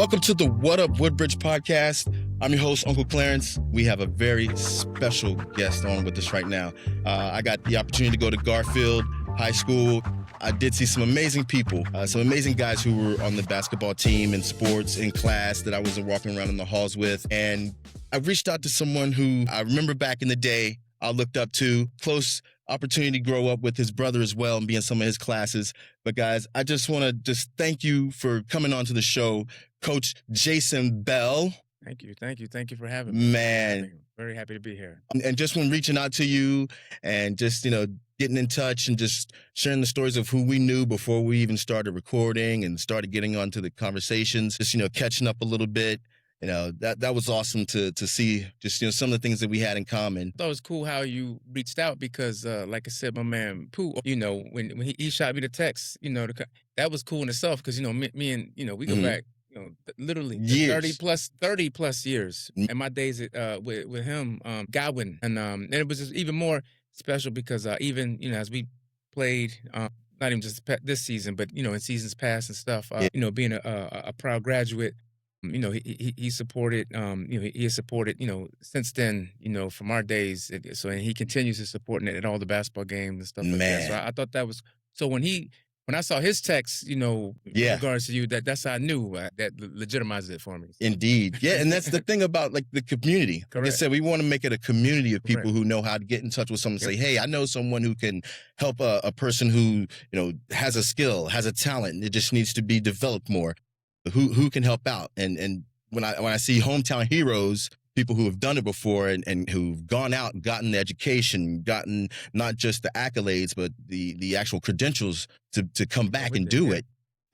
Welcome to the Up Woodbridge Podcast. I'm your host, Uncle Clarence. We have a very special guest on with us right now. I got the opportunity to go to Garfield High School. I did see some amazing people, some amazing guys who were on the basketball team in sports, in class that I was walking around in the halls with. And I reached out to someone who I remember back in the day I looked up to, close opportunity to grow up with his brother as well and be in some of his classes. But guys, I just want to just thank you for coming on to the show, Coach Jason Bell. Thank you for having me. Man. Very happy to be here. And just when reaching out to you and just, getting in touch and just sharing the stories of who we knew before we even started recording and started getting onto the conversations, just, catching up a little bit. That was awesome to see just, some of the things that we had in common. I thought it was cool how you reached out because, like I said, my man Pooh, when he shot me the text, that was cool in itself because, me and, we go back, literally years. 30 plus years. And my days with him, Godwin. And it was just even more special because even, as we played, not even just this season, but, in seasons past and stuff, being a proud graduate, he supported, he has supported, since then, from our days. And he continues to support it at all the basketball games and stuff like that. So I thought that was, so when I saw his text, in regards to you, that's how I knew that legitimized it for me. Indeed. Yeah. And that's the thing about the community. Like I said, we want to make it a community of people who know how to get in touch with someone and say, hey, I know someone who can help a person who, has a skill, has a talent, and it just needs to be developed more. Who can help out? And when I see hometown heroes, people who have done it before and who've gone out and gotten the education, gotten not just the accolades, but the actual credentials to come back and do it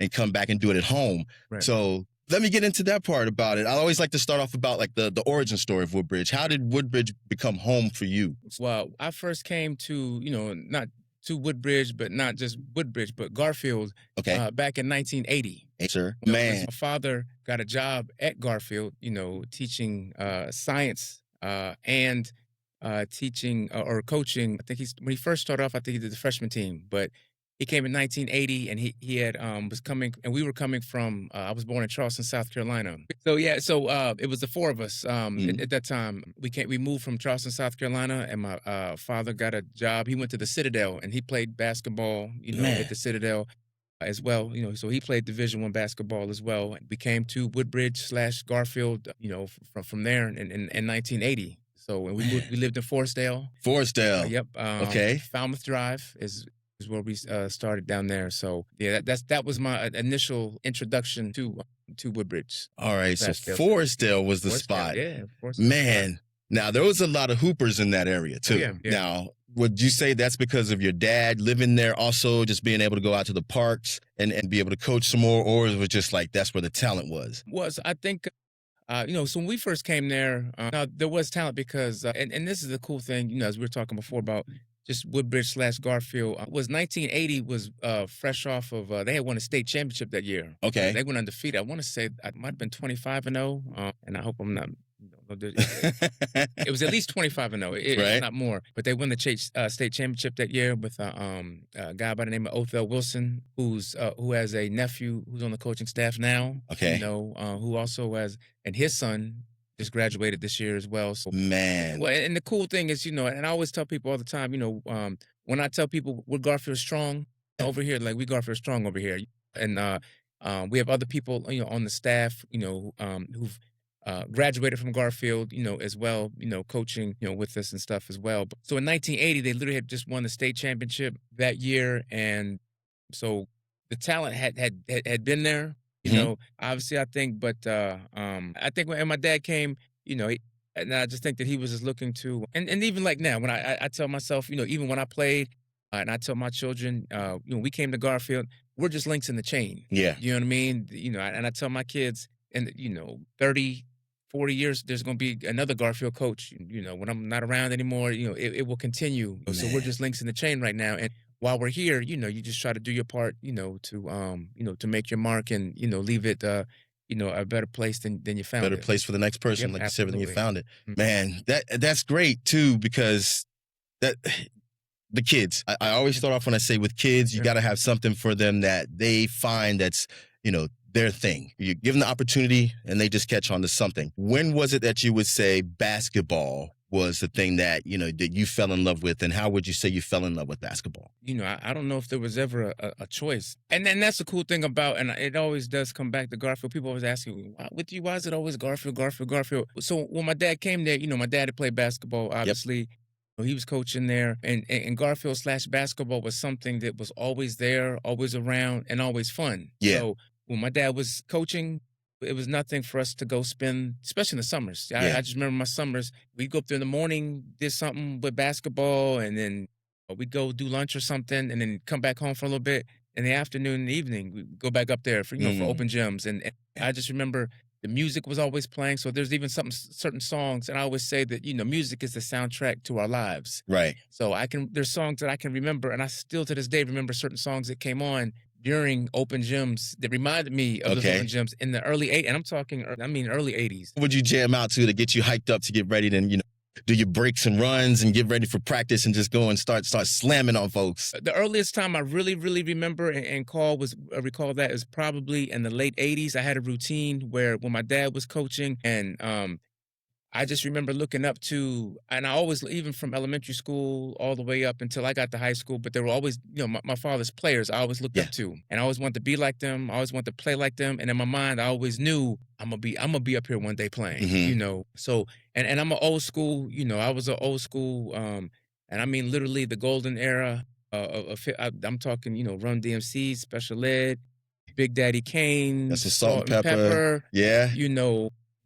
and come back and do it at home. Right. So let me get into that part about it. I always like to start off about the origin story of Woodbridge. How did Woodbridge become home for you? Well, I first came to, not to Woodbridge, but not just Woodbridge, but Garfield back in 1980. Hey, sir. Man. My father got a job at Garfield, teaching science and teaching or coaching. I think when he first started off, I think he did the freshman team, but he came in 1980 and he had was coming, and we were coming from, I was born in Charleston, South Carolina. So it was the four of us at that time. We moved from Charleston, South Carolina, and my father got a job. He went to the Citadel and he played basketball, at the Citadel as well. So he played Division I basketball as well. We came to Woodbridge / Garfield, from there in 1980. So we lived in Forestdale. Forestdale. Yep. Falmouth Drive is where we started down there. So yeah, that was my initial introduction to Woodbridge. All right, so Forestdale was the spot. Yeah, man. Now there was a lot of hoopers in that area too. Yeah. Now, would you say that's because of your dad living there, also just being able to go out to the parks and be able to coach some more, or was it just like that's where the talent was? I think. So when we first came there, there was talent because, and this is the cool thing, as we were talking before about just Woodbridge / Garfield, was 1980 was fresh off of, they had won a state championship that year. Okay. They went undefeated. I want to say I might have been 25-0, and I hope I'm not. It was at least 25-0, if not more. But they won the state championship that year with a guy by the name of Othell Wilson, who has a nephew who's on the coaching staff now. Okay. Who also has, and his son just graduated this year as well. So man. Well, and the cool thing is, and I always tell people all the time, when I tell people we're Garfield strong over here, like we Garfield strong over here, and we have other people, on the staff, who've graduated from Garfield, as well, coaching, with us and stuff as well. So in 1980, they literally had just won the state championship that year, and so the talent had been there. Obviously, I think, but I think when my dad came, and I just think that he was just looking to, and even like now, when I tell myself, even when I played, and I tell my children, we came to Garfield, we're just links in the chain. Yeah. You know what I mean? And I tell my kids, and 30, 40 years, there's going to be another Garfield coach. When I'm not around anymore, it will continue. Man. So we're just links in the chain right now. And while we're here, you just try to do your part, to make your mark and, leave it, a better place than you found it. Better place for the next person, like absolutely. You said, than you found it. Mm-hmm. Man, that's great too, because the kids, I always start off when I say with kids, you got to have something for them that they find that's, their thing. You give them the opportunity and they just catch on to something. When was it that you would say basketball was the thing that, that you fell in love with, and how would you say you fell in love with basketball? I don't know if there was ever a choice. And then that's the cool thing about, and it always does come back to Garfield. People always ask me, why is it always Garfield, Garfield, Garfield? So when my dad came there, my dad had played basketball, obviously. Yep. He was coaching there, and Garfield / basketball was something that was always there, always around, and always fun. Yeah. So when my dad was coaching, it was nothing for us to go spend, especially in the summers. I just remember my summers. We'd go up there in the morning, did something with basketball, and then we'd go do lunch or something, and then come back home for a little bit. In the afternoon and the evening, we'd go back up there for for open gyms. And I just remember the music was always playing. So there's even certain songs, and I always say that music is the soundtrack to our lives. Right. So there's songs that I can remember, and I still to this day remember certain songs that came on during open gyms that reminded me of those open gyms in the early 80s. And I'm talking, early 80s. What would you jam out to get you hyped up to get ready to, do your breaks and runs and get ready for practice and just go and start slamming on folks? The earliest time I really, really remember and recall that is probably in the late 80s. I had a routine where when my dad was coaching, and I just remember looking up to, and I always, even from elementary school all the way up until I got to high school, but they were always, my father's players I always looked up to. And I always wanted to be like them. I always wanted to play like them. And in my mind, I always knew I'm going to be up here one day playing, So, and I'm an old school, I was an old school, and I mean, literally the golden era I'm talking, Run DMC, Special Ed, Big Daddy Kane, that's a Salt and Pepper. Yeah.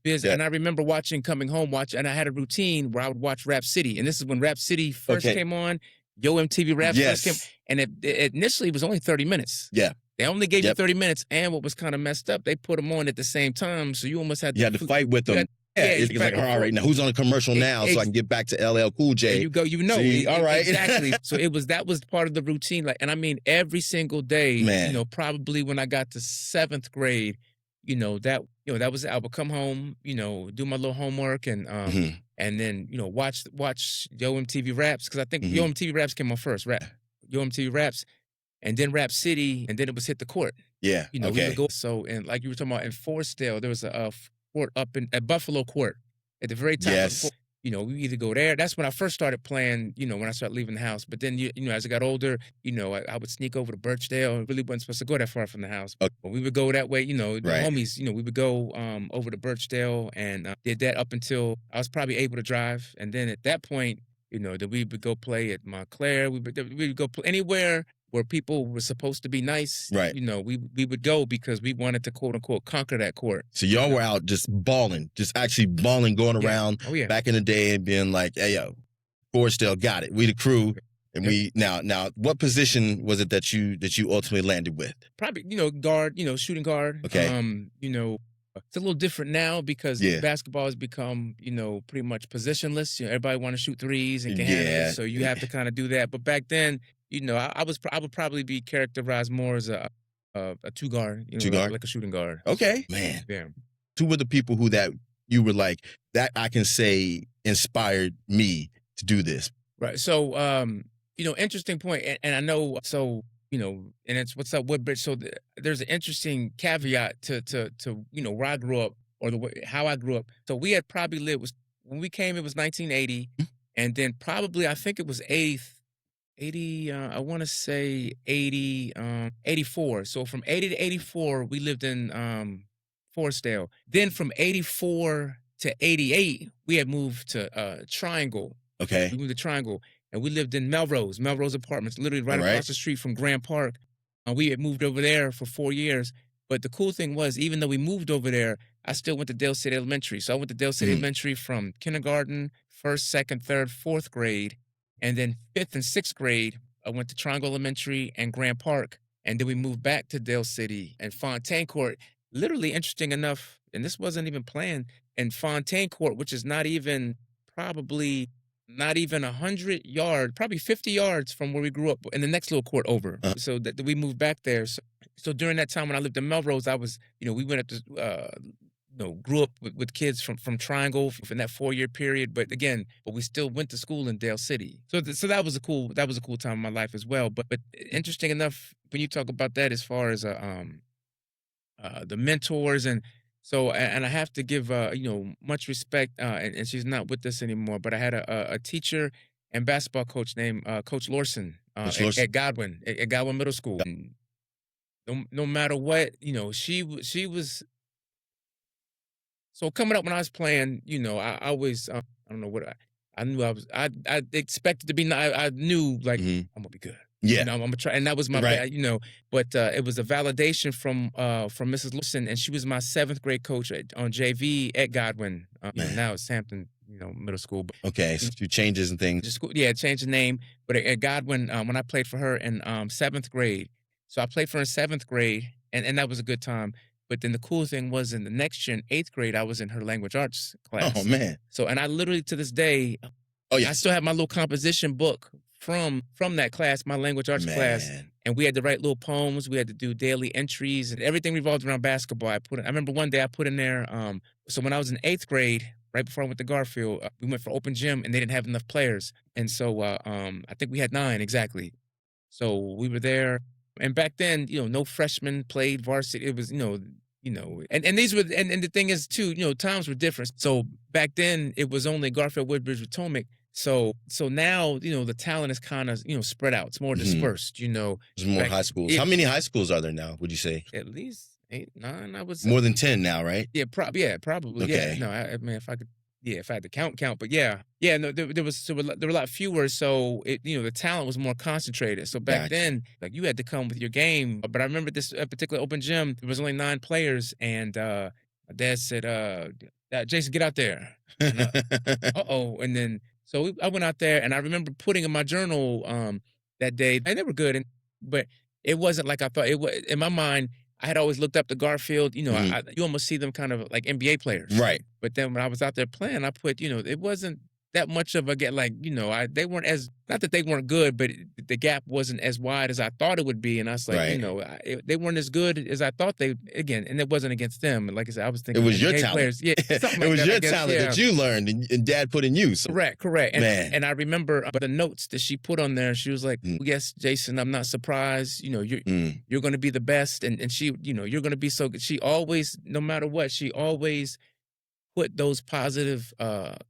And I remember coming home, and I had a routine where I would watch Rap City. And this is when Rap City first came on. Yo MTV Rap first came. And it initially was only 30 minutes. Yeah. They only gave you 30 minutes. And what was kind of messed up, they put them on at the same time. So you almost had to... You had to fight with them. It's like, all right, now who's on a commercial now so I can get back to LL Cool J? And you go, See? All right. Exactly. So that was part of the routine. And I mean, every single day, Man. Probably when I got to 7th grade, that was I would come home, do my little homework and then watch Yo MTV Raps, because I think Yo MTV Raps came on first. Yo MTV Raps, and then Rap City, and then it was Hit the Court. Yeah. We would go. So, and like you were talking about in Forestdale, there was a court up at Buffalo Court at the very top. Yes. Of we either go there. That's when I first started playing, when I started leaving the house. But then, as I got older, I would sneak over to Birchdale. I really wasn't supposed to go that far from the house. Okay. But we would go that way, the homies, we would go over to Birchdale and did that up until I was probably able to drive. And then at that point, then we would go play at Montclair. We would go play anywhere where people were supposed to be nice. Right. We would go because we wanted to, quote unquote, conquer that court. So y'all were out just balling, going around back in the day and being like, hey, yo, Forestdale got it. We the crew. And we now what position was it that you ultimately landed with? Probably, guard, shooting guard. Okay. It's a little different now because basketball has become, pretty much positionless. Everybody want to shoot threes and can handle it, so you have to kind of do that. But back then, I would probably be characterized more as a two guard, like a shooting guard. Okay, man. Yeah. Who were the people who that you were like that I can say inspired me to do this? Right. So, interesting point, and I know. So, and it's what's up Woodbridge. So there's an interesting caveat to where I grew up or the way how I grew up. So we had probably lived when we came. It was 1980, and then probably I think it was 80, I want to say 80, 84. So from 80 to 84, we lived in Forestdale. Then from 84 to 88, we had moved to Triangle. Okay. We moved to Triangle, and we lived in Melrose Apartments, literally right across the street from Grant Park. We had moved over there for 4 years. But the cool thing was, even though we moved over there, I still went to Dale City Elementary. So I went to Dale City Elementary from kindergarten, 1st, 2nd, 3rd, 4th grade. And then 5th and 6th grade, I went to Triangle Elementary and Grant Park. And then we moved back to Dale City and Fontaine Court. Literally, interesting enough, and this wasn't even planned, in Fontaine Court, which is probably not even 100 yards, probably 50 yards from where we grew up in the next little court over. So that we moved back there. So during that time when I lived in Melrose, I was, we went up to grew up with kids from Triangle in that 4-year period, but we still went to school in Dale City. So that was a cool time in my life as well. But interesting enough, when you talk about that as far as the mentors. And so, and I have to give, much respect, and she's not with us anymore, but I had a teacher and basketball coach named Coach Lorson Coach at Lorson. Godwin, at Godwin Middle School. And no matter what, she was. So coming up when I was playing, I always, I don't know what I knew I expected to be, I knew like Mhm. I'm gonna be good. Yeah. I'm gonna try, and that was my Right. but it was a validation from Mrs. Lawson, and she was my 7th grade coach on JV at Godwin. Man. Now it's Hampton, Middle School. But Okay, so a few changes and things. just school, yeah, changed the name. But at Godwin, when I played for her in 7th grade, so I played for her in 7th grade, and that was a good time. But then the cool thing was in the next year in 8th grade, I was in her language arts class. Oh man. So, and I literally to this day, Oh I yeah. still have my little composition book from that class, my language arts class. Man. And we had to write little poems. We had to do daily entries, and everything revolved around basketball. I remember one day I put in there. So when I was in 8th grade, right before I went to Garfield, we went for open gym, and they didn't have enough players, and so I think we had 9 exactly. So we were there, and back then, no freshmen played varsity. It was, and these were, and the thing is too, times were different. So back then it was only Garfield, Woodbridge, Potomac. So now, the talent is kind of, spread out. It's more dispersed, There's more high schools. How many high schools are there now, would you say? At least 8, 9, I would say. More than 10 now, right? Yeah, probably. Okay. Yeah. No, I mean, if I could, if I had to count, but yeah. No, there were a lot fewer, so the talent was more concentrated. So back Gotcha. then, like you had to come with your game. But I remember this particular open gym, there was only 9 players, and my dad said, "Jason, get out there." And and then so I went out there, and I remember putting in my journal that day, and they were good, but it wasn't like I thought it was. In my mind, I had always looked up to Garfield. Mhm. You almost see them kind of like NBA players, Right. But then when I was out there playing, I put, it wasn't that much of a get, like, they weren't as, not that they weren't good, but the gap wasn't as wide as I thought it would be. And I was like, Right. they weren't as good as I thought again, and it wasn't against them. And like I said, I was It thinking was your NBA talent. players. Yeah, something It like was that, your I guess, talent yeah. that you learned and dad put in you. So. Correct. Man. And I remember the notes that she put on there. She was like, "Yes, Jason, I'm not surprised. You're going to be the best." And she, you're going to be so good. She always, no matter what, she always put those positive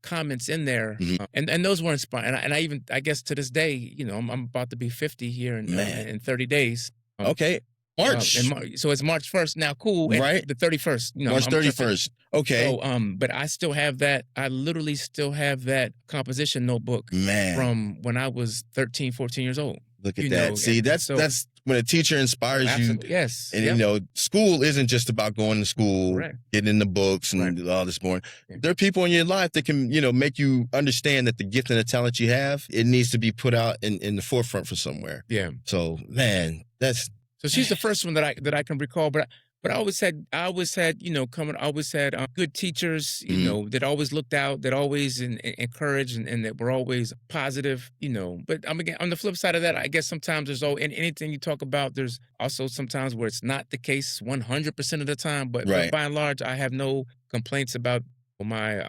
comments in there, and those were inspiring. And I guess to this day, I'm about to be 50 here in 30 days. Okay. March. So it's March 1st now. Cool, right? The 31st. March 31st. Okay. So, but I still have that. I literally still have that composition notebook, Man, from when I was 13, 14 years old. Look at that. See, that's when a teacher inspires you. Yes. And school isn't just about going to school, Correct. getting in the books and all this more. Yeah. There are people in your life that can, make you understand that the gift and the talent you have, it needs to be put out in the forefront for somewhere. Yeah. So, man, So she's the first one that I can recall, but I always had good teachers, that always looked out, that always encouraged, and that were always positive, But again, on the flip side of that, I guess sometimes there's anything you talk about, there's also sometimes where it's not the case 100% of the time. But by and large, I have no complaints about my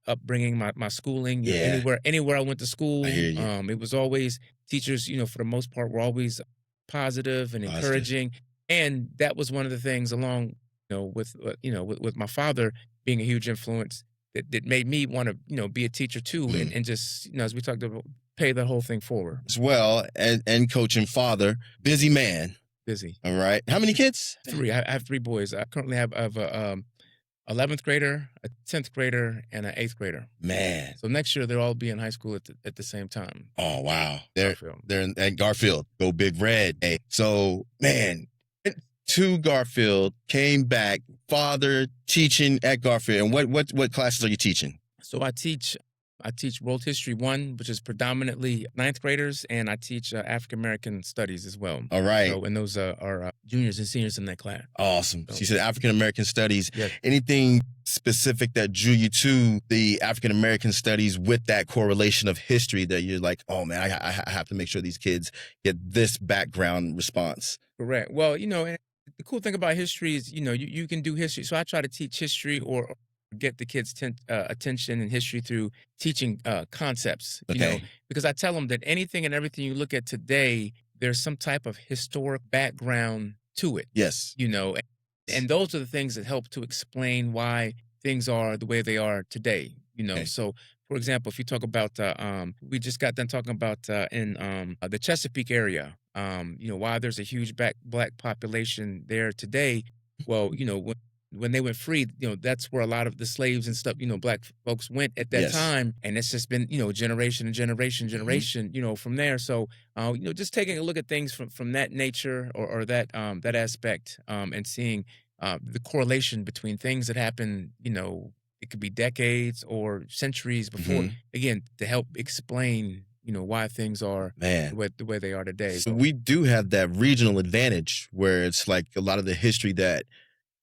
upbringing, my schooling. Anywhere I went to school, I hear you. it was always teachers, for the most part, were always positive and encouraging. And that was one of the things, along, with my father being a huge influence, that made me want to, be a teacher too, and just, as we talked about, pay the whole thing forward. As well, and coaching father, busy man. Busy. All right. How many kids? 3. I have 3 boys. I currently have a 11th grader, a 10th grader, and an 8th grader. Man. So next year they'll all be in high school at the same time. Oh, wow. They're at Garfield. Go Big Red. Hey. So, man, to Garfield, came back, father, teaching at Garfield. And what classes are you teaching? So I teach World History 1, which is predominantly 9th graders, and I teach African American Studies as well. All right. So, and those are juniors and seniors in that class. Awesome. So you said African American Studies. Yes. Anything specific that drew you to the African American Studies with that correlation of history that you're like, oh man, I have to make sure these kids get this background response? Correct. Well, and the cool thing about history is, you can do history. So I try to teach history or get the kids' attention in history through teaching concepts, because I tell them that anything and everything you look at today, there's some type of historic background to it, Yes. and those are the things that help to explain why things are the way they are today, Okay. So, for example, if you talk about, we just got done talking about in the Chesapeake area, why there's a huge black population there today. Well, when they went free, that's where a lot of the slaves and stuff, black folks went at that Yes. time, and it's just been, generation and generation, from there. So, just taking a look at things from that nature or that aspect, and seeing the correlation between things that happen, it could be decades or centuries before, again, to help explain, why things are Man. the way they are today. So we do have that regional advantage where it's like a lot of the history that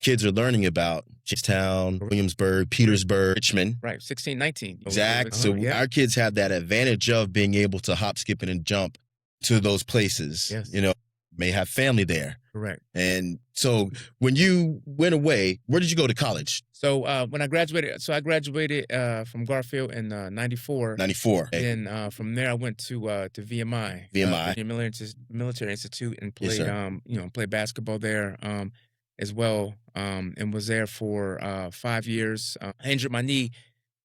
kids are learning about Jamestown, Williamsburg, Petersburg, Richmond. Right, 1619. Exactly. So our kids have that advantage of being able to hop, skip, and jump to those places. Yes. May have family there. Correct. And so when you went away, where did you go to college? So when I graduated, from Garfield in 94. 94. Then from there I went to VMI. VMI. Military Institute, and Yes, played sir. played basketball there as well, and was there for 5 years. I injured my knee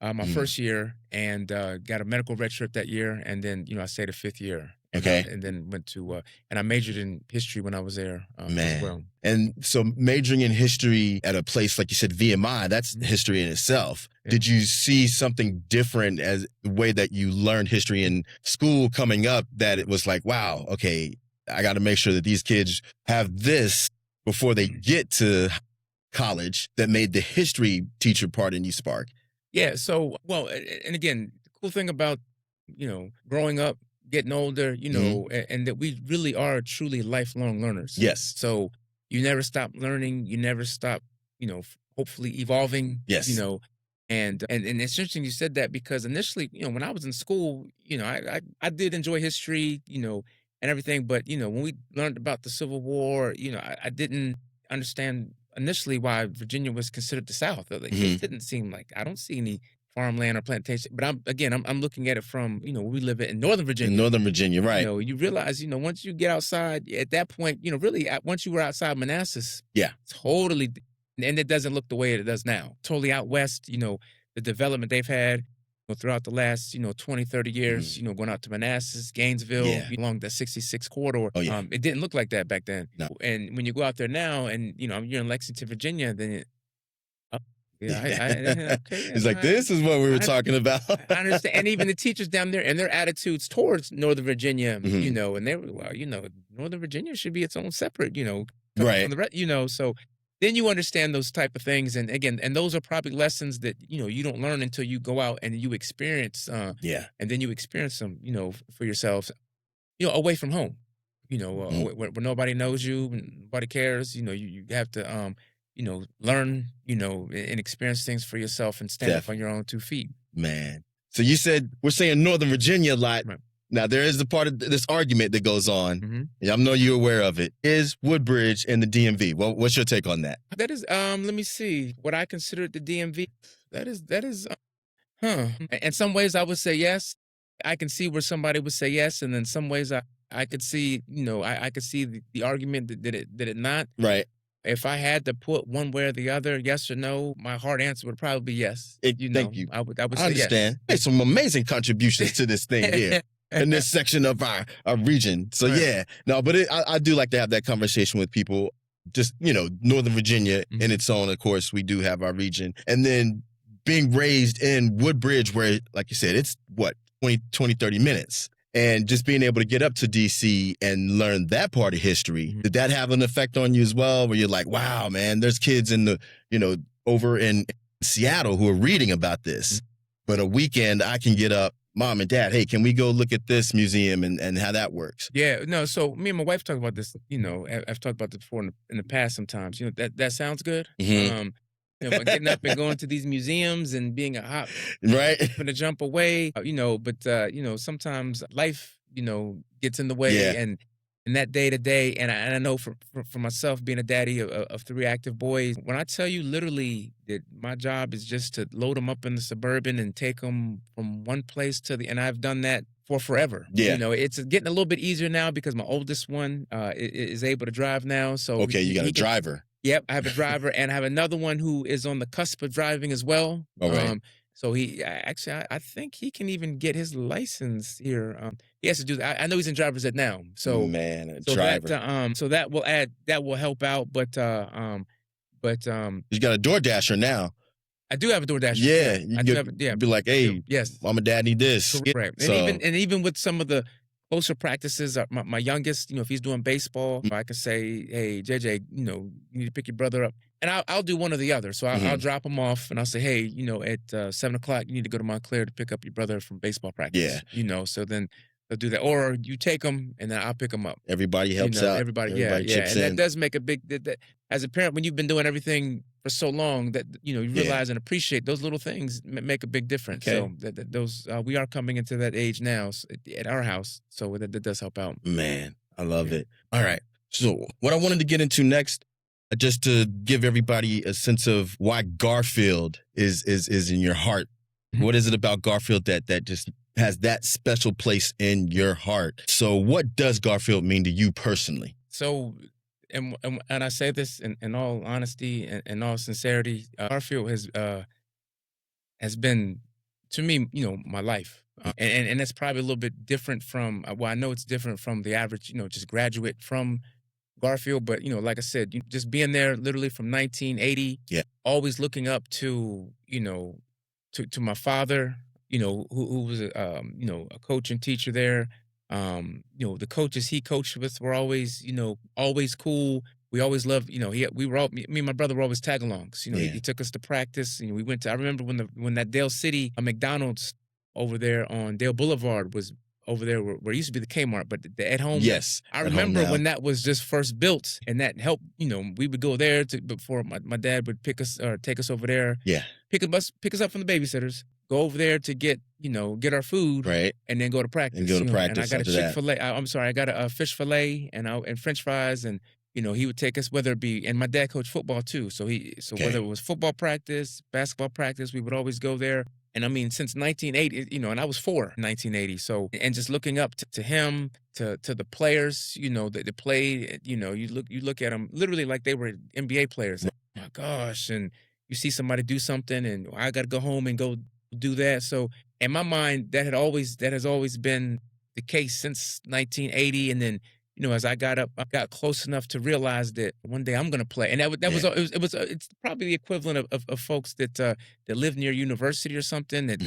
my first year, and got a medical red shirt that year, and then I stayed a fifth year. Okay. And then went to and I majored in history when I was there as well. And so majoring in history at a place like you said, VMI, that's history in itself. Yeah. Did you see something different as the way that you learned history in school coming up, that it was like, wow, okay, I got to make sure that these kids have this before they get to college, that made the history teacher part in you spark? Yeah. So, well, and again, the cool thing about, growing up, getting older, and that we really are truly lifelong learners. Yes. So you never stop learning. You never stop, hopefully evolving. Yes. And it's interesting you said that, because initially, when I was in school, I did enjoy history, and everything. But, when we learned about the Civil War, I didn't understand initially why Virginia was considered the South. Like, it didn't seem like, I don't see any farmland or plantation. But I'm looking at it from, we live in Northern Virginia. In Northern Virginia, right. You realize, once you get outside, at that point, really, once you were outside Manassas, totally, and it doesn't look the way it does now. Totally out west, the development they've had throughout the last, 20, 30 years, going out to Manassas, Gainesville, along the 66 corridor. Oh, yeah. It didn't look like that back then. No. And when you go out there now and, you're in Lexington, Virginia, then It's like, this is what we were talking about. I understand. And even the teachers down there and their attitudes towards Northern Virginia, and they were, well, Northern Virginia should be its own separate, right. From the so then you understand those type of things. And again, and those are probably lessons that, you don't learn until you go out and you experience, and then you experience them, for yourselves, away from home, where nobody knows you, nobody cares, you have to, learn, and experience things for yourself and stand up on your own 2 feet. Man. So you said, we're saying Northern Virginia a lot. Right. Now, there is the part of this argument that goes on. I know you're aware of it. Is Woodbridge in the DMV? Well, what's your take on that? That is, let me see, what I consider the DMV. That is, In some ways, I would say yes. I can see where somebody would say yes, and then some ways I could see, I could see the argument that it not. Right. If I had to put one way or the other, yes or no, my hard answer would probably be yes. Thank you. I would say understand. Yes. Made some amazing contributions to this thing here in this section of our region. So Right. but I do like to have that conversation with people. Just, Northern Virginia in its own, of course, we do have our region. And then being raised in Woodbridge, where, like you said, it's 20, 30 minutes. And just being able to get up to DC and learn that part of history, did that have an effect on you as well? Where you're like, wow, man, there's kids in over in Seattle who are reading about this. But a weekend, I can get up, mom and dad, hey, can we go look at this museum and how that works? Yeah, no, so me and my wife talk about this, I've talked about this before in the past sometimes. That sounds good. By getting up and going to these museums and being a hop, right, and a jump away, but sometimes life, gets in the way, and in that day to day, and I know for myself, being a daddy of 3 active boys, when I tell you literally that my job is just to load them up in the Suburban and take them from one place to and I've done that for forever. Yeah. It's getting a little bit easier now because my oldest one is able to drive now. So Okay, you got a driver. Yep, I have a driver, and I have another one who is on the cusp of driving as well. All right. So I think he can even get his license here. He has to do that. I know he's in driver's ed now. So man, a so driver. so that will help out. But you got a DoorDasher now. I do have a DoorDasher. Yeah, Yeah, be like, hey, yes, mom and dad need this. Right. So, And even with some of the closer practices, my youngest, if he's doing baseball, I can say, hey, JJ, you need to pick your brother up. And I'll do one or the other. So I'll drop him off and I'll say, hey, at 7 o'clock, you need to go to Montclair to pick up your brother from baseball practice. Yeah. So then they'll do that. Or you take them and then I'll pick them up. Everybody helps out. Everybody chips and in. that does make a big, as a parent, when you've been doing everything for so long, that you realize and appreciate those little things make a big difference. Okay. So those we are coming into that age now at our house, so that does help out. Man, I love it. All right. So what I wanted to get into next, just to give everybody a sense of why Garfield is in your heart. What is it about Garfield that just has that special place in your heart? So what does Garfield mean to you personally? So, and I say this in all honesty and all sincerity, Garfield has been, to me, my life. And that's probably a little bit different from, I know it's different from the average, just graduate from Garfield. But, like I said, just being there literally from 1980, always looking up to, to my father, who was a coach and teacher there. The coaches he coached with were always, always cool. We always loved, me and my brother were always tag-alongs. He took us to practice. We went to, I remember when that Dale City, a McDonald's over there on Dale Boulevard was over there where it used to be the Kmart, but the At Home. Yes. I remember when that was just first built, and that helped, we would go there before my dad would pick us or take us over there. Yeah. Pick us up from the babysitters, go over there to get our food, right, and then go to practice. And go to practice. And I got a Chick-fil-A. I got a fish fillet and French fries, and he would take us, whether it be, and my dad coached football too, so whether it was football practice, basketball practice, we would always go there. And I mean, since 1980, and I was 4 in 1980. So, and just looking up to him, to the players, that played, you look at them literally like they were NBA players. Oh my gosh. And you see somebody do something and I got to go home and go do that. So in my mind, that has always been the case since 1980. And then, as I got up, I got close enough to realize that one day I'm going to play. And it's probably the equivalent of folks that live near university or something that,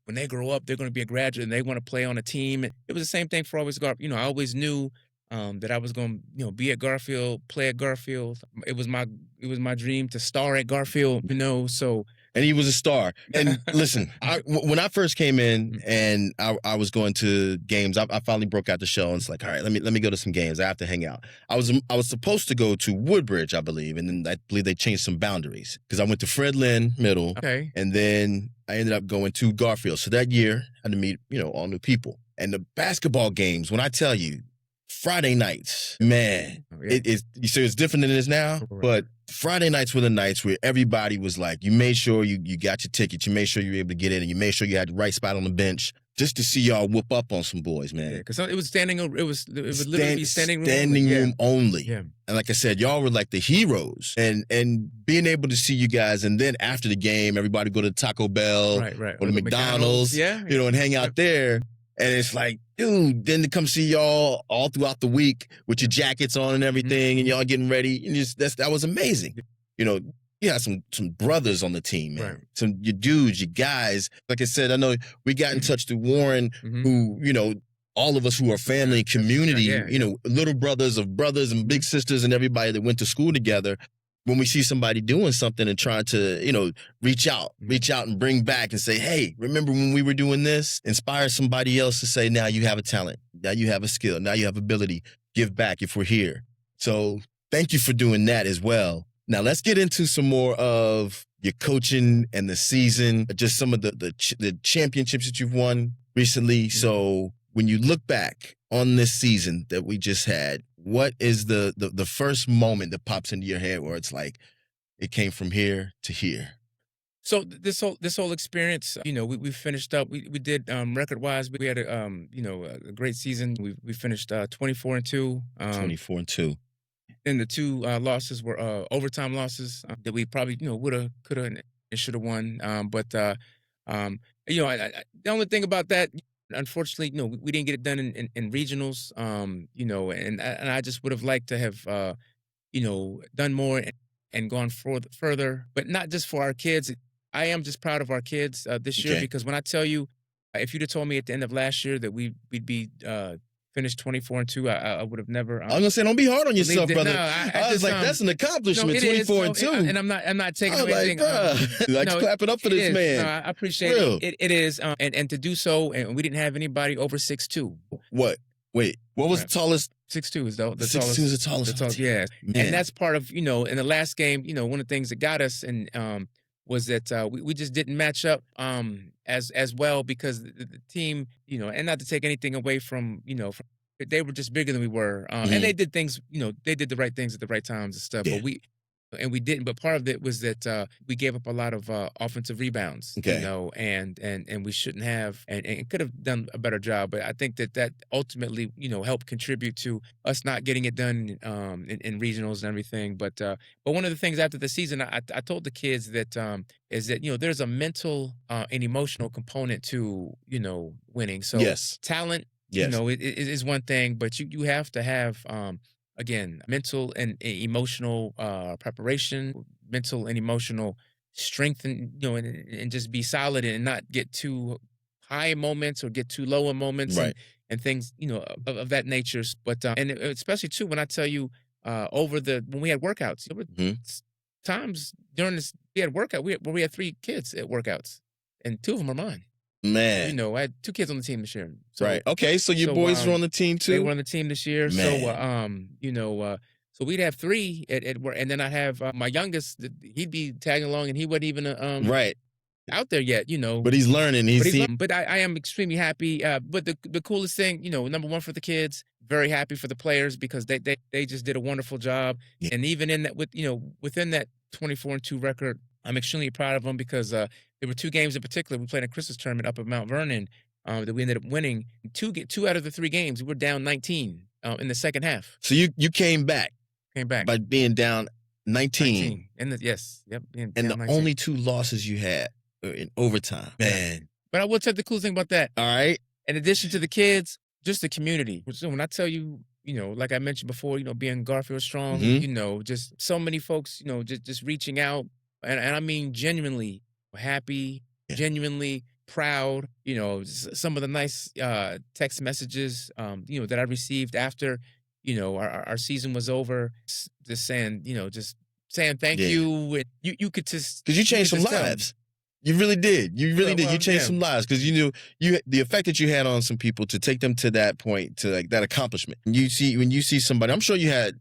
when they grow up, they're going to be a graduate and they want to play on a team. It was the same thing for always Garfield. I always knew that I was going to, be at Garfield, play at Garfield. It was my dream to star at Garfield, so. And he was a star. And listen, when I first came in and I was going to games, I finally broke out the shell and it's like, all right, let me go to some games. I have to hang out. I was supposed to go to Woodbridge, I believe, and then I believe they changed some boundaries because I went to Fred Lynn Middle, and then I ended up going to Garfield. So that year, I had to meet all new people. And the basketball games, when I tell you, Friday nights, man, it's different than it is now, but Friday nights were the nights where everybody was like, you made sure you got your tickets, you made sure you were able to get in, and you made sure you had the right spot on the bench just to see y'all whoop up on some boys, man. Yeah, because it was literally be standing room only. Yeah. And like I said, y'all were like the heroes, and being able to see you guys, and then after the game, everybody go to Taco Bell or the McDonald's, and hang out there. And it's like, dude, then to come see y'all all throughout the week with your jackets on and everything, and y'all getting ready, and that was amazing. You had some brothers on the team, man. Some your dudes, your guys. Like I said, I know we got in touch through Warren, who all of us who are family, community, little brothers of brothers and big sisters, and everybody that went to school together. When we see somebody doing something and trying to, reach out and bring back and say, hey, remember when we were doing this? Inspire somebody else to say, now you have a talent. Now you have a skill. Now you have ability. Give back if we're here. So thank you for doing that as well. Now let's get into some more of your coaching and the season, just some of the championships that you've won recently. So when you look back on this season that we just had, what is the first moment that pops into your head where it's like it came from here to here? So this whole experience, we finished up. We did record wise. We had a great season. We finished 24-2. 24-2. And the two losses were overtime losses that we probably woulda, coulda, and shoulda won. But the only thing about that, unfortunately, we didn't get it done in regionals. And I just would have liked to have done more and gone further, but not just for our kids. I am just proud of our kids this year, because when I tell you, if you'd have told me at the end of last year that we'd be finished 24-2, I would have never. I was gonna say, don't be hard on yourself, brother. No, I was like, that's an accomplishment. 24-2, and I'm not taking away anything. Like clap it up for this man. No, I appreciate it. It is, and to do so, and we didn't have anybody over 6'2". What? Wait, what was the tallest? 6'2" is the tallest. 6'2" is the tallest. Yeah, man. And that's part of in the last game. One of the things that got us and was that we just didn't match up as well, because the team, and not to take anything away from they were just bigger than we were, and they did things, they did the right things at the right times and stuff, but we didn't. But part of it was that we gave up a lot of offensive rebounds, and we shouldn't have, and could have done a better job. But I think that ultimately, helped contribute to us not getting it done in regionals and everything. But one of the things after the season, I told the kids that is that there's a mental and emotional component to winning. So talent, it is one thing, but you have to have again, mental and emotional preparation, mental and emotional strength, and and just be solid and not get too high moments or get too low in moments, and things of that nature. But and especially too, when I tell you when we had workouts, there were times during this we had workout where we had 3 kids at workouts, and 2 of them are mine. Man, I had 2 kids on the team this year. So, right. Okay, so your boys were on the team too. They were on the team this year. Man. So so we'd have 3 at work, and then I have my youngest. He'd be tagging along, and he wasn't even out there yet. But he's learning. But I am extremely happy. But the coolest thing, number one for the kids, very happy for the players, because they just did a wonderful job. Yeah. And even in that, within that 24-2 record, I'm extremely proud of them, because there were 2 games in particular. We played a Christmas tournament up at Mount Vernon that we ended up winning. 2 out of the 3 games, we were down 19 in the second half. So you came back. By being down 19. Yes. Yep. And the 19. Only 2 losses you had in overtime. Man. But I will tell you the cool thing about that. All right. In addition to the kids, just the community. So when I tell you, like I mentioned before, being Garfield strong, just so many folks, just reaching out. And I mean genuinely happy, genuinely proud, some of the nice text messages, that I received after, our season was over, just saying, thank you. And you could just, because you changed some lives. You really did. You really did. You changed some lives, because the effect that you had on some people to take them to that point, to like that accomplishment. When you see somebody, I'm sure you had,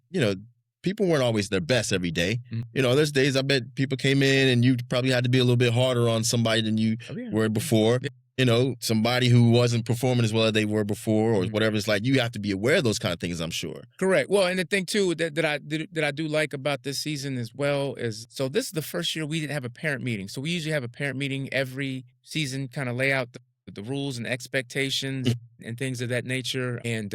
people weren't always their best every day. Mm-hmm. There's days I bet people came in and you probably had to be a little bit harder on somebody than you were before. Yeah. Somebody who wasn't performing as well as they were before, or whatever. It's like you have to be aware of those kind of things, I'm sure. Correct. Well, and the thing too that I do like about this season as well is, so this is the first year we didn't have a parent meeting. So we usually have a parent meeting every season, kind of lay out the rules and expectations and things of that nature. And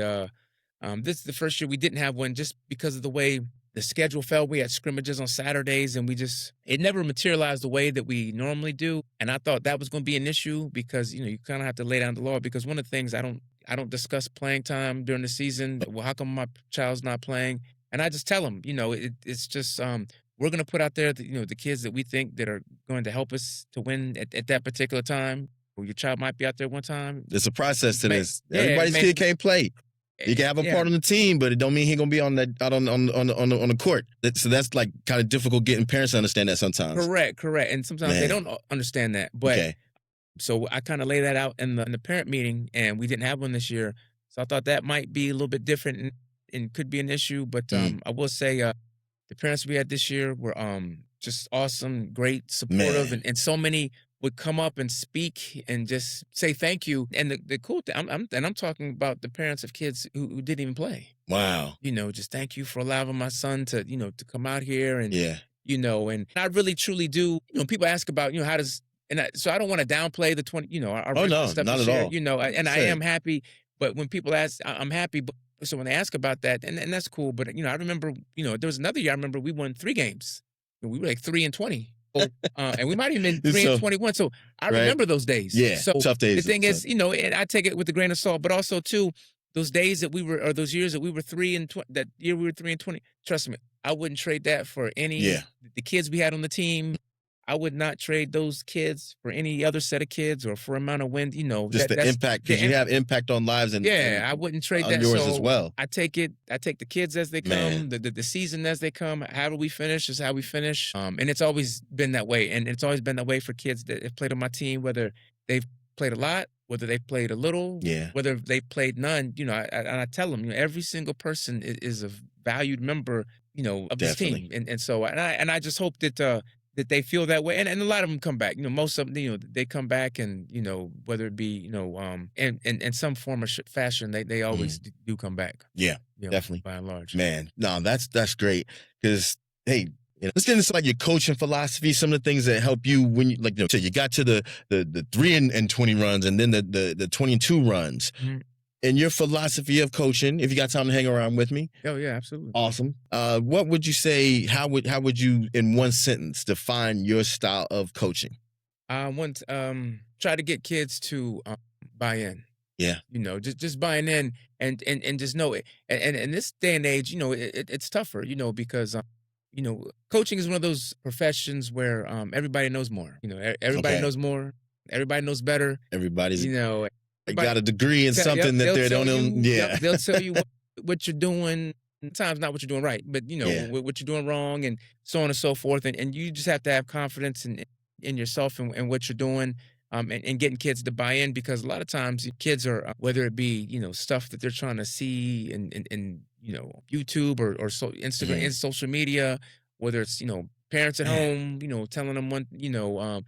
this is the first year we didn't have one, just because of the way the schedule fell. We had scrimmages on Saturdays, and it never materialized the way that we normally do. And I thought that was going to be an issue, because, you kind of have to lay down the law, because one of the things I don't discuss playing time during the season. Well, how come my child's not playing? And I just tell them, it's just, we're going to put out there the kids that we think that are going to help us to win at that particular time. Or your child might be out there one time. There's a process to this. Everybody's kid can't play. You can have a part on the team, but it don't mean he gonna be out on the court. So that's like kind of difficult getting parents to understand that sometimes. Correct. And sometimes they don't understand that. But so I kind of lay that out in the parent meeting, and we didn't have one this year. So I thought that might be a little bit different and could be an issue. But I will say the parents we had this year were just awesome, great, supportive, and so many would come up and speak and just say thank you. And the cool thing, I'm talking about the parents of kids who didn't even play. Wow. Just thank you for allowing my son to, to come out here and, Yeah. and I really truly do. People ask about, how does, so I don't want to downplay the 20, our Oh, no, stuff not to at share, all. and I Say it. am happy. But when people ask, I'm happy. But so when they ask about that, and that's cool. But, I remember, there was another year, I remember we won 3 games. We were like 3-20. And we might even been 3-21. So I remember those days. Yeah. So Tough days. the thing is, and I take it with a grain of salt, but also too, those days that or those years that we were 3-20, that year we were 3-20, trust me, I wouldn't trade that for any, the kids we had on the team. I would not trade those kids for any other set of kids or for amount of win. Just the impact, because you have impact on lives and I wouldn't trade on that. yours so as well. I take the kids as they come, the season as they come. However we finish is how we finish. And it's always been that way. And it's always been that way for kids that have played on my team, whether they've played a lot, whether they played a little, whether they played none. I tell them, every single person is a valued member, of this team. And so I just hope that that they feel that way. And a lot of them come back. Most of them, they come back and, whether it be, in some form or fashion, they always do come back. Yeah, definitely. By and large. Man, no, that's great. Because, hey, let's get into like your coaching philosophy, some of the things that help you when you, like, so you got to the 3-20 runs and then the 22 runs. Mm-hmm. And your philosophy of coaching, if you got time to hang around with me. Oh, yeah, absolutely. Awesome. What would you say, how would you, in one sentence, define your style of coaching? Try to get kids to buy in. Yeah. Just buying in and just know it. And in this day and age, it's tougher, because, coaching is one of those professions where everybody knows more. Everybody knows more. Everybody knows better. Everybody's, got a degree in something that they don't know. They'll tell you what you're doing. Sometimes not what you're doing right, but what you're doing wrong, and so on and so forth. And you just have to have confidence in yourself and what you're doing, and getting kids to buy in, because a lot of times kids are, whether it be stuff that they're trying to see in YouTube or Instagram and social media, whether it's parents at home telling them one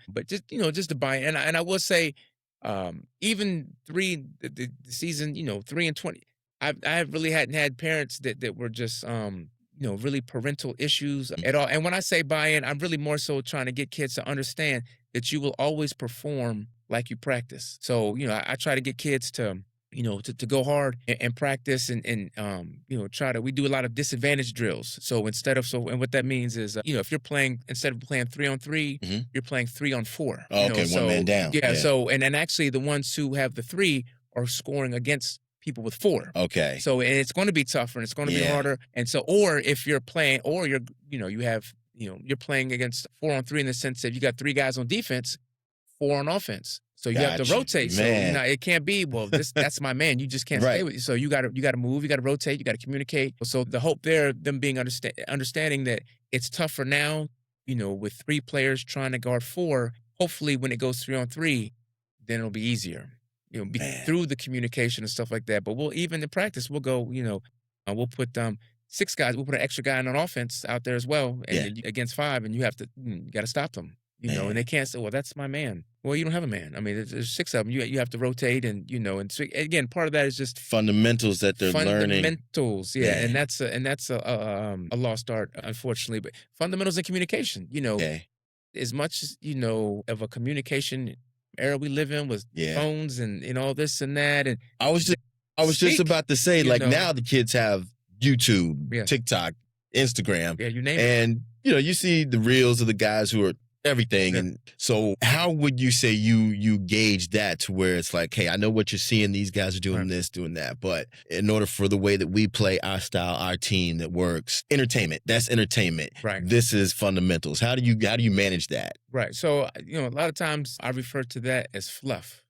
but just to buy in. And I will say, even the season 3-20, I really hadn't had parents that were just really parental issues at all. And when I say buy-in, I'm really more so trying to get kids to understand that you will always perform like you practice. So I try to get kids to to go hard and practice and we do a lot of disadvantage drills. So and what that means is, if you're playing, instead of playing 3-on-3, you're playing 3-on-4. Oh, okay, one man down. Yeah. So, and actually the ones who have the 3 are scoring against people with 4. Okay. So, and it's going to be tougher and it's going to be harder. And so, or if you're playing, or you're playing against 4-on-3 in the sense that you got 3 guys on defense, 4 on offense. So you have to rotate. Man. So it can't be, that's my man. You just can't stay with you. So you got to move, you got to rotate, you got to communicate. So the hope there, them being understanding that it's tougher now, with 3 players trying to guard 4. Hopefully when it goes 3-on-3, then it'll be easier. Through the communication and stuff like that. But even in practice, we'll go, we'll put 6 guys, we'll put an extra guy on offense out there as well, and against 5, and you got to stop them. And they can't say, well, that's my man. Well, you don't have a man. I mean, there's 6 of them. You have to rotate, and and so, again, part of that is just fundamentals that they're learning. Fundamentals, and that's a lost art, unfortunately. But fundamentals and communication. As much as of a communication era we live in with phones and all this and that. And I was just about to say, now the kids have YouTube, TikTok, Instagram, you name it, and you see the reels of the guys who are everything. And so how would you say you gauge that to where it's like, hey, I know what you're seeing, these guys are doing this, doing that, but in order for the way that we play our style, our team that works, that's entertainment. Right. This is fundamentals. How do you manage that? Right. So, a lot of times I refer to that as fluff.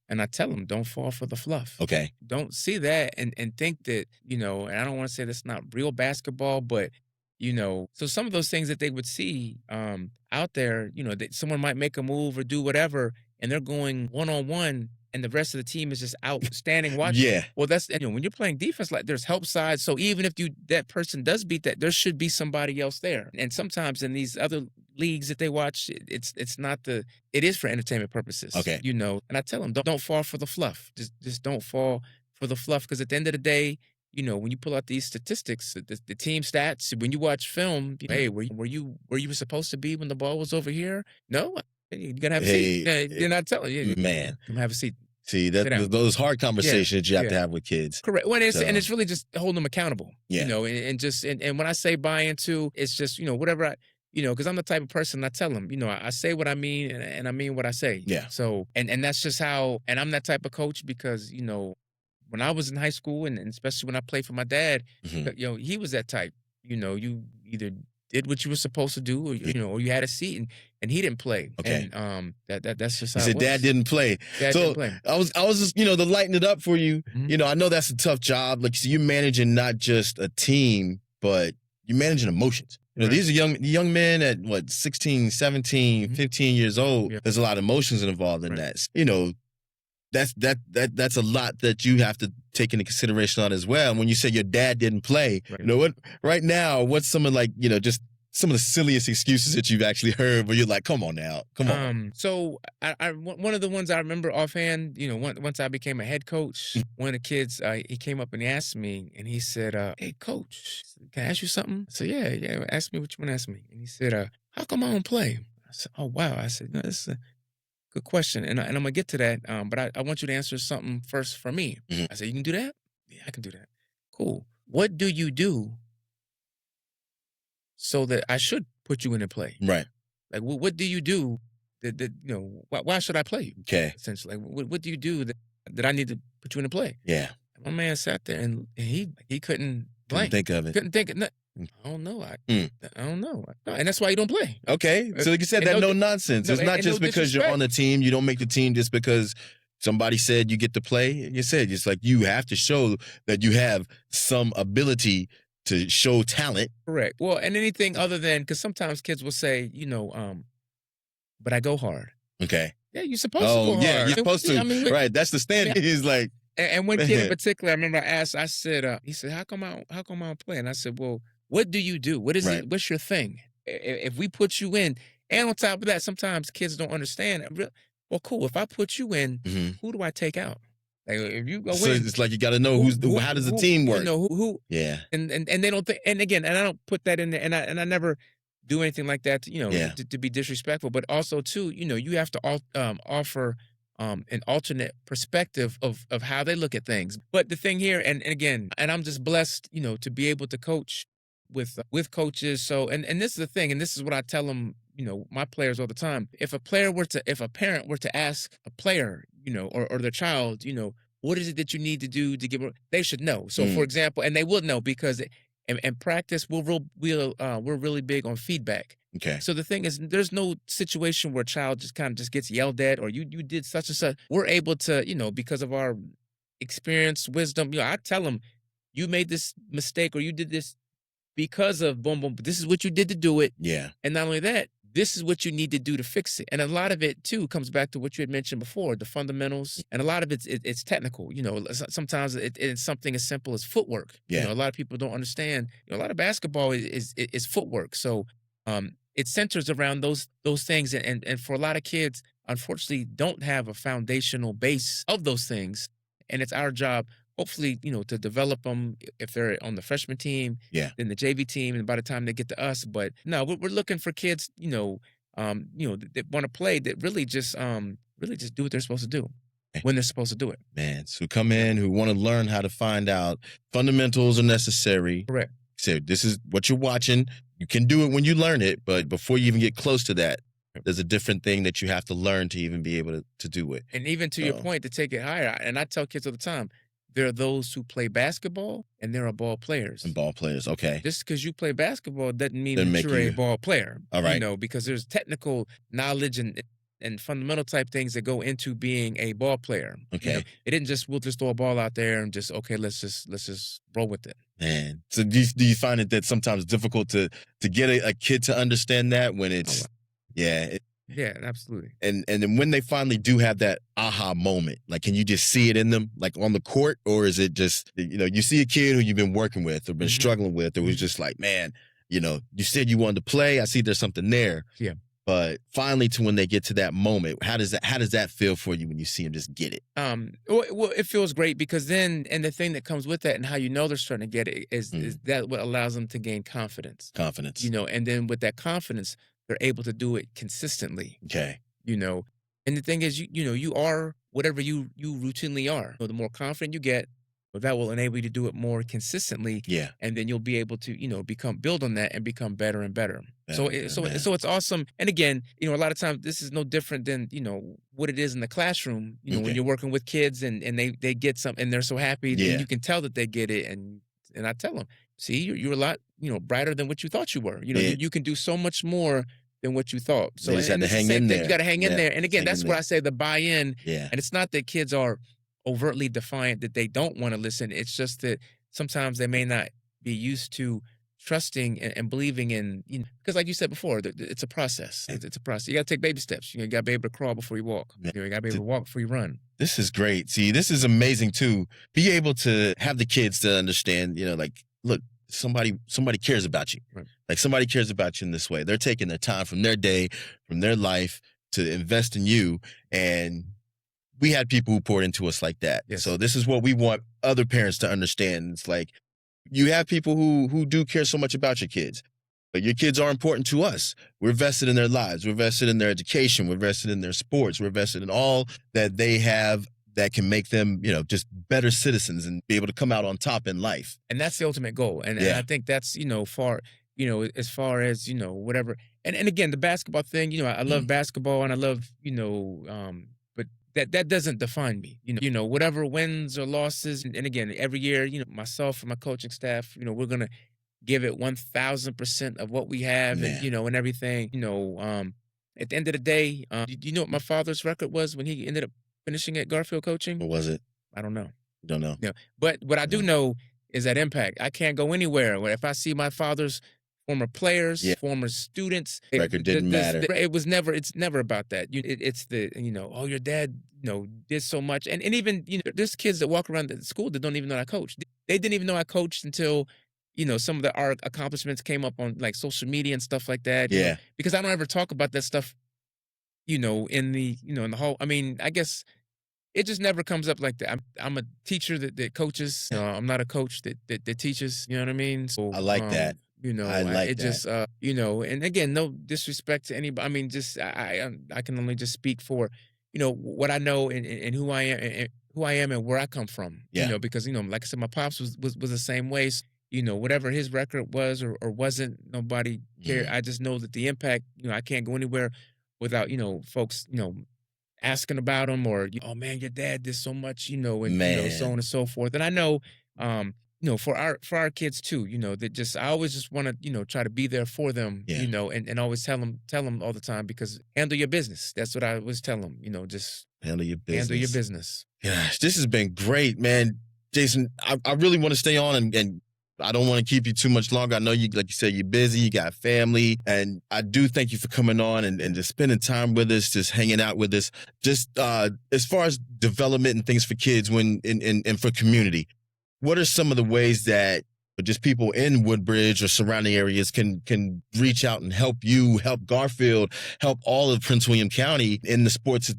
And I tell them, don't fall for the fluff. Okay. Don't see that and think that, and I don't want to say that's not real basketball, but so some of those things that they would see out there, that someone might make a move or do whatever, and they're going one-on-one, and the rest of the team is just out standing watching. Yeah. Well, that's, when you're playing defense, like, there's help sides. So even if that person does beat that, there should be somebody else there. And sometimes in these other leagues that they watch, it's not it is for entertainment purposes. Okay. And I tell them, don't fall for the fluff. Just don't fall for the fluff, because at the end of the day, when you pull out these statistics, the team stats, when you watch film, hey, were you supposed to be when the ball was over here? No, you gotta have a seat. You're not telling you, man. Come have a seat. See, those hard conversations you have to have with kids. Correct. Well, and it's really just holding them accountable. Yeah. And when I say buy into, it's just whatever because I'm the type of person, I tell them, I say what I mean, and I mean what I say. Yeah. So and that's just how. And I'm that type of coach because when I was in high school, and especially when I played for my dad, he was that type. You either did what you were supposed to do, or you had a seat, and he didn't play. Okay. And that's just how he said, Dad didn't play. Dad didn't play. I was just to lighten it up for you. Mm-hmm. I know that's a tough job. Like, so you're managing not just a team, but you're managing emotions. Right. These are young men at 16, 17, 15 years old. Yeah. There's a lot of emotions involved in that. That's a lot that you have to take into consideration on as well. And when you say your dad didn't play, right. Right now, what's some of just some of the silliest excuses that you've actually heard where you're like, come on now, come on. So one of the ones I remember offhand, once I became a head coach, one of the kids, he came up and he asked me, and he said, hey, coach, can I ask you something? I said, yeah, ask me what you want to ask me. And he said, how come I don't play? I said, oh, wow. I said, no, that's a good question. And I'm going to get to that, but I want you to answer something first for me. Mm-hmm. I said, you can do that? Yeah, I can do that. Cool. What do you do so that I should put you in and play? Right. Like, what do you do that why should I play you? Okay. Essentially, like, what do you do that I need to put you in and play? Yeah. And my man sat there and he couldn't blank. Couldn't think of it. Couldn't think of it. I don't know. I don't know. No, and that's why you don't play. Okay. So like you said, that no nonsense. It's not just because you're on the team. You don't make the team just because somebody said you get to play. You said it's like you have to show that you have some ability to show talent. Correct. Well, and anything other than, because sometimes kids will say, but I go hard. Okay. Yeah, you're supposed to go hard. Yeah, you're supposed to. Right. That's the standard. He's like. And one kid in particular, I remember I said, he said, how come I don't play? And I said, well, what do you do? What is it? What's your thing? If we put you in, and on top of that, sometimes kids don't understand. Well, cool. If I put you in, who do I take out? Like, if you go so in, it's like you got to know how does the team work? Who? Yeah. And they don't think. And again, and I don't put that in there. And I never do anything like that. To be disrespectful. But also too, you have to offer an alternate perspective of how they look at things. But the thing here, and again, and I'm just blessed, to be able to coach with coaches. So, and this is the thing, and this is what I tell them, my players all the time. If a parent were to ask a player, or their child, what is it that you need to do to get more, they should know. So, for example, and they will know because in practice, we're really big on feedback. Okay. So the thing is, there's no situation where a child just gets yelled at, or you did such and such. We're able to, because of our experience, wisdom, I tell them, you made this mistake, or you did this because of boom, boom. This is what you did to do it. Yeah. And not only that, this is what you need to do to fix it. And a lot of it too comes back to what you had mentioned before, the fundamentals. And a lot of it's technical. Sometimes it's something as simple as footwork. Yeah. A lot of people don't understand. A lot of basketball is footwork. So it centers around those things. And for a lot of kids, unfortunately, don't have a foundational base of those things. And it's our job, hopefully, to develop them if they're on the freshman team, then the JV team, and by the time they get to us. But no, we're looking for kids, that want to play, that really just do what they're supposed to do when they're supposed to do it. Man, so come in who want to learn how to find out fundamentals are necessary. Correct. So this is what you're watching. You can do it when you learn it, but before you even get close to that, there's a different thing that you have to learn to even be able to do it. And even to your point, to take it higher, and I tell kids all the time, there are those who play basketball, and there are ball players. And ball players, okay. Just because you play basketball doesn't mean that you're a ball player. All right. Because there's technical knowledge and fundamental type things that go into being a ball player. Okay. It didn't just, we'll just throw a ball out there and just, okay, let's just roll with it. Man. So do you find it that sometimes difficult to get a kid to understand that when it's, Yeah, absolutely. And then when they finally do have that aha moment, like, can you just see it in them, like on the court? Or is it just, you see a kid who you've been working with or been struggling with, or was just like, man, You said you wanted to play. I see there's something there. Yeah. But finally, to when they get to that moment, how does that feel for you when you see them just get it? Well, it feels great because then, and the thing that comes with that, and how they're starting to get it is that what allows them to gain confidence. Confidence. And then with that confidence, they're able to do it consistently. Okay. And the thing is, you are whatever you routinely are. The more confident you get, that will enable you to do it more consistently. Yeah. And then you'll be able to, build on that and become better and better. So it's awesome. And again, a lot of times this is no different than, what it is in the classroom, when you're working with kids and they get something and they're so happy, and you can tell that they get it. And I tell them, see, you're a lot, brighter than what you thought you were. You can do so much more than what you thought. So you just have to hang in there. You got to hang in there. And again, that's where I say the buy-in. Yeah. And it's not that kids are overtly defiant that they don't want to listen. It's just that sometimes they may not be used to trusting and believing in, because like you said before, it's a process. It's a process. You got to take baby steps. You got to be able to crawl before you walk. You got to be able to walk before you run. This is great. See, this is amazing too. Be able to have the kids to understand, look, somebody cares about you. Right. Like somebody cares about you in this way. They're taking their time from their day, from their life to invest in you. And we had people who poured into us like that. Yes. So this is what we want other parents to understand. It's like you have people who do care so much about your kids, but your kids are important to us. We're vested in their lives. We're vested in their education. We're vested in their sports. We're vested in all that they have that can make them, just better citizens and be able to come out on top in life. And that's the ultimate goal. And I think that's, far, as far as, whatever. And again, the basketball thing, I love basketball and I love, but that doesn't define me. Whatever wins or losses. And again, every year, myself and my coaching staff, we're going to give it 1,000% of what we have and, and everything, at the end of the day, do you know what my father's record was when he ended up finishing at Garfield coaching? What was it? I don't know. You don't know? Yeah. But what I do know is that impact. I can't go anywhere. If I see my father's former players, former students. Record didn't matter. It's never about that. It's the, your dad, did so much. And even, there's kids that walk around the school that don't even know I coached. They didn't even know I coached until, some of our accomplishments came up on like social media and stuff like that. Yeah. Because I don't ever talk about that stuff, in the whole, I guess it just never comes up like that. I'm a teacher that coaches. I'm not a coach that teaches, you know what I mean? So, I like that. I like that. Just, and again, no disrespect to anybody. I can only just speak for, what I know and who I am and where I come from. Yeah. Because, like I said, my pops was the same way. So, whatever his record was or wasn't, nobody cared. I just know that the impact, I can't go anywhere without, folks, asking about him or, oh man, your dad did so much, and so on and so forth. And I know, for our kids too, that just, I always just want to, try to be there for them, and always tell them all the time, because handle your business. That's what I always tell them, just handle your business. Handle your business. Gosh, this has been great, man. Jason, I really want to stay on and I don't want to keep you too much longer. I know you, like you said, you're busy, you got family, and I do thank you for coming on and just spending time with us, just hanging out with us. Just as far as development and things for kids and for community, what are some of the ways that just people in Woodbridge or surrounding areas can reach out and help you, help Garfield, help all of Prince William County in the sports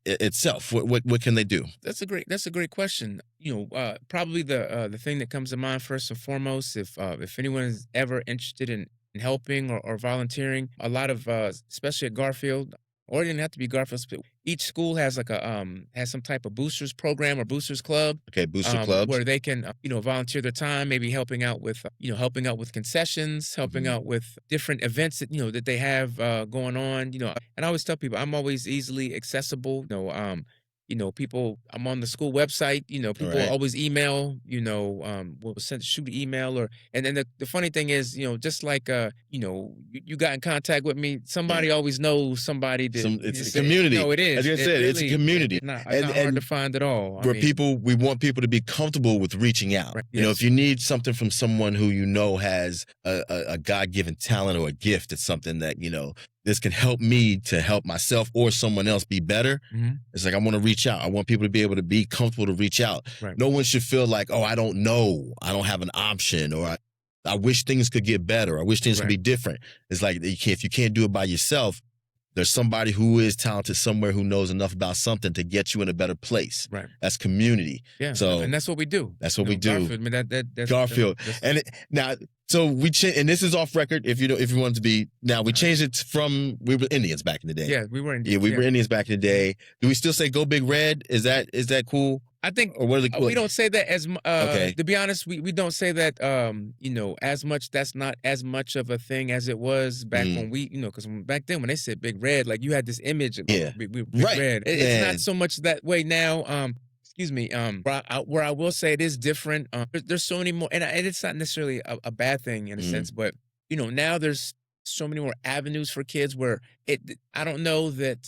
itself? What can they do? That's a great question. Probably the thing that comes to mind first and foremost, if anyone is ever interested in helping or volunteering, a lot of especially at Garfield, or it didn't have to be Garfield. Each school has has some type of boosters program or boosters club. Okay, booster clubs where they can volunteer their time, maybe helping out with concessions, helping out with different events that that they have going on. And I always tell people I'm always easily accessible. People, I'm on the school website, people always email, will shoot an email and then the funny thing is, just like, you got in contact with me, somebody always knows somebody. It's a community. No, it is. As I said, it's a community. It's not hard to find at all. We want people to be comfortable with reaching out. Right. If you need something from someone who has a God-given talent or a gift, it's something that, this can help me to help myself or someone else be better. Mm-hmm. It's like, I want to reach out. I want people to be able to be comfortable to reach out. Right. No one should feel like, oh, I don't know. I don't have an option or I wish things could get better. I wish things could be different. It's like if you can't do it by yourself, there's somebody who is talented somewhere who knows enough about something to get you in a better place. Right. That's community. Yeah. So, and that's what we do. That's what we do. Garfield, I mean, that's Garfield. Now, so we and this is off record. If you want to be, now we changed it from, we were Indians back in the day. Yeah, we were Indians. Yeah, we were Indians back in the day. Do we still say "Go Big Red"? Is that cool? I think, or what are we don't say that as okay. To be honest, we don't say that as much. That's not as much of a thing as it was back when we, because back then when they said Big Red, like you had this image of big red. It's not so much that way now. Excuse me. Where I will say it is different. There's so many more, and it's not necessarily a bad thing in a sense, but now there's so many more avenues for kids where I don't know that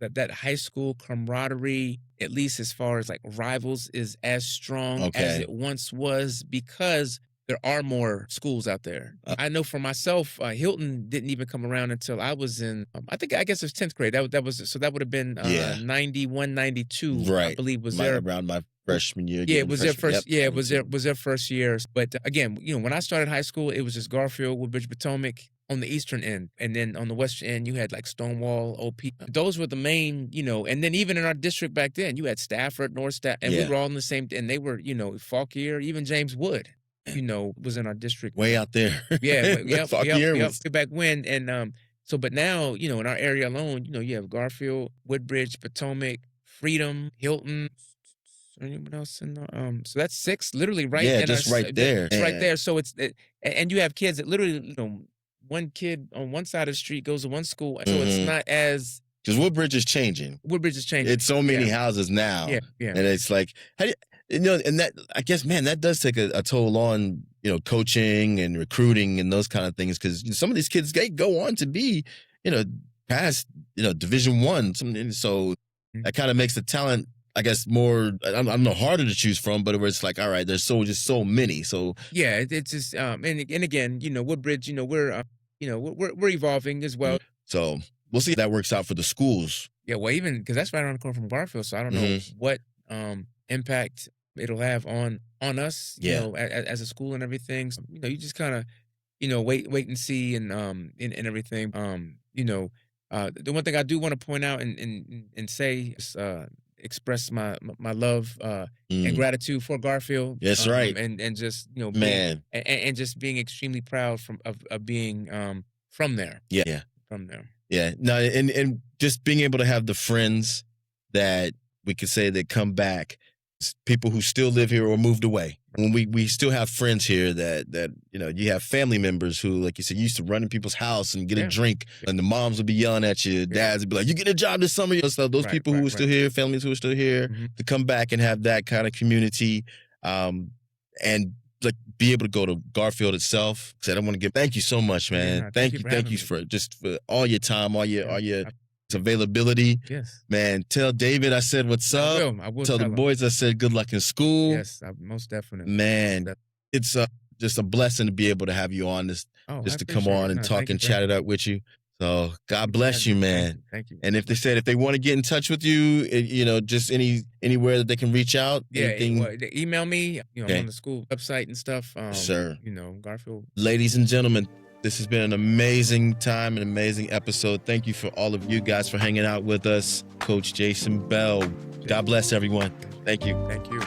that high school camaraderie, at least as far as like rivals, is as strong as it once was, because there are more schools out there. I know for myself, Hilton didn't even come around until I was in, I guess it was 10th grade. That would have been 91, 92, right. I believe was around my freshman year. Yeah, it was their first. Yeah, it was their first year. But again, when I started high school, it was just Garfield, Woodbridge, Potomac on the eastern end, and then on the western end, you had like Stonewall, OP. Those were the main, and then even in our district back then, you had Stafford, North Stafford, and we were all in the same. And they were, Fauquier, even James Wood, was in our district. Way out there. Yeah, yep, back when, and so, but now, in our area alone, you have Garfield, Woodbridge, Potomac, Freedom, Hilton. Anyone else in the, so that's 6, literally right. Yeah, just right there. It's right there. So and you have kids that literally, one kid on one side of the street goes to one school, so it's not as, because Woodbridge is changing. It's so many houses now. Yeah. And it's like, and that, I guess, man, that does take a toll on, coaching and recruiting and those kind of things, because some of these kids, they go on to be, past, Division I. So that kind of makes the talent, I guess, more, I don't know, harder to choose from, but where it's like, all right, there's just so many. So yeah, it's just, and again, Woodbridge, we're evolving as well. So we'll see if that works out for the schools. Yeah, well, even because that's right around the corner from Garfield, so I don't know what impact it'll have on us, as a school and everything. So, you just kind of, wait and see, and everything. The one thing I do want to point out and say is, express my love and gratitude for Garfield. That's right. And just, man, and just being extremely proud of being from there. Yeah. From there. Yeah. No, and just being able to have the friends that we could say that come back, people who still live here or moved away. When we still have friends here that you have family members who, like you said, used to run in people's house and get a drink, and the moms would be yelling at you, dads would be like, "You get a job this summer." So those people who are still here, families who are still here, to come back and have that kind of community, and like be able to go to Garfield itself. So I want to thank you so much, man. Thank you for all your time, all your availability. Yes, man. Tell David I said what's up. I will tell the boys I said good luck in school. Yes, most definitely. Man, it's just a blessing to be able to have you on this, just to come on and talk and chat it up with you. So God bless you, man. Thank you. And if they want to get in touch with you, just anywhere that they can reach out. They email me. I'm on the school website and stuff. Sure. Garfield. Ladies and gentlemen, this has been an amazing time, an amazing episode. Thank you for all of you guys for hanging out with us. Coach Jason Bell. God bless everyone. Thank you. Thank you.